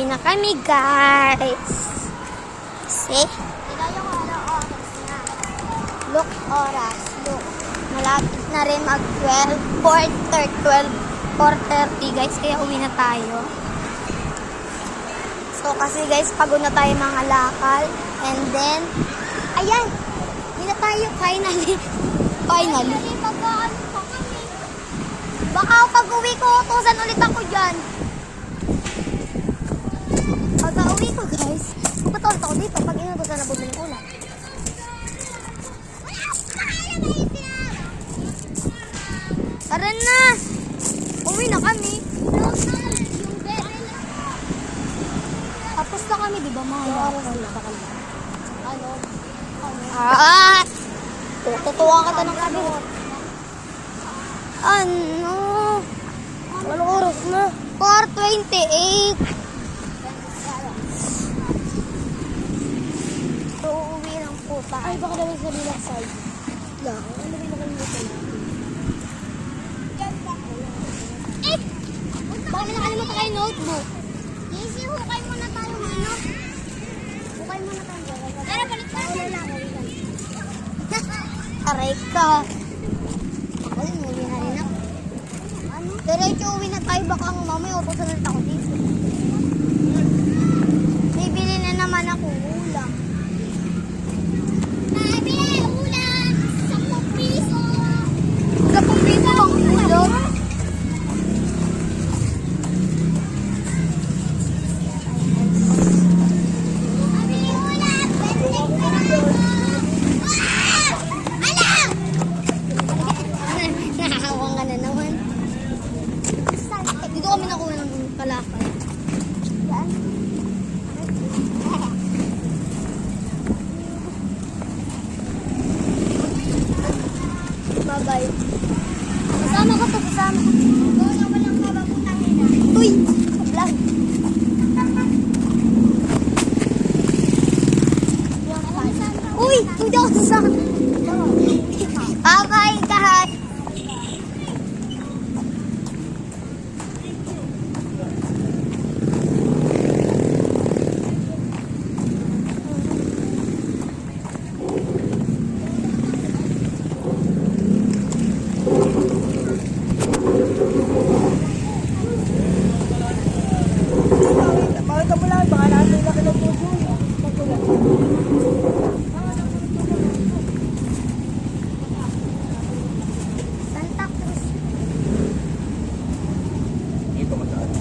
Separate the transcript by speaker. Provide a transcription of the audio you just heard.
Speaker 1: na kami, guys. See?
Speaker 2: Tignan yung oras na.
Speaker 1: Look, oras. Look. Malapit na rin mag-12. 4:30, guys. Kaya uwi na tayo. So, kasi guys, pagod na tayo mga lakal. And then, ayan. Uwi na tayo, finally. Finally.
Speaker 2: Kasi pagkaan pa kami.
Speaker 1: Baka pag uwi ko, utusan ulit ako dyan. Pag uwi ko, guys, pupunta ako dito. Pag inutusan na bumili ulam. Tara na! Uwi na kami. Tapos na kami, di ba mga lakal?
Speaker 2: Ano?
Speaker 1: Ah! Tutuwa ka ng kabot. Ano? Anong oras na? 4:28. So, uuwi lang po tayo.
Speaker 2: Ay, baka naman sa bilang side.
Speaker 1: lang.
Speaker 2: Ano ba naman yung side?
Speaker 1: Baka may nakalimutan kayo notebook.
Speaker 2: Easy, hukay muna tayo, ano? Hukay muna tayo. Tara, balik tayo.
Speaker 1: Aray ka. Ako din, uwi na rin ako.
Speaker 2: Ano?
Speaker 1: Diretso uwi na tayo. Baka ang mamay utusan ulit ako dito. Bibili na naman ako ulam.
Speaker 2: Nabili, ulan! 10 piso!
Speaker 1: 10 piso ang ulam.
Speaker 2: Nabili, ulan! 20 piso! Ah! Alam!
Speaker 1: Nakakawang ka na naman. Dito kami nakuha ng kalakal.
Speaker 2: Yan.
Speaker 1: Bye-bye.
Speaker 2: Kasama ko to, kasama ko. Oo, na walang mababutang nila.
Speaker 1: Uy! Vlog. Uy! Hindi ako sasama. Bye-bye, guys!
Speaker 2: Bakit mo lang, baka natin laki ng puso.
Speaker 1: Santa Cruz.
Speaker 3: Dito mataan.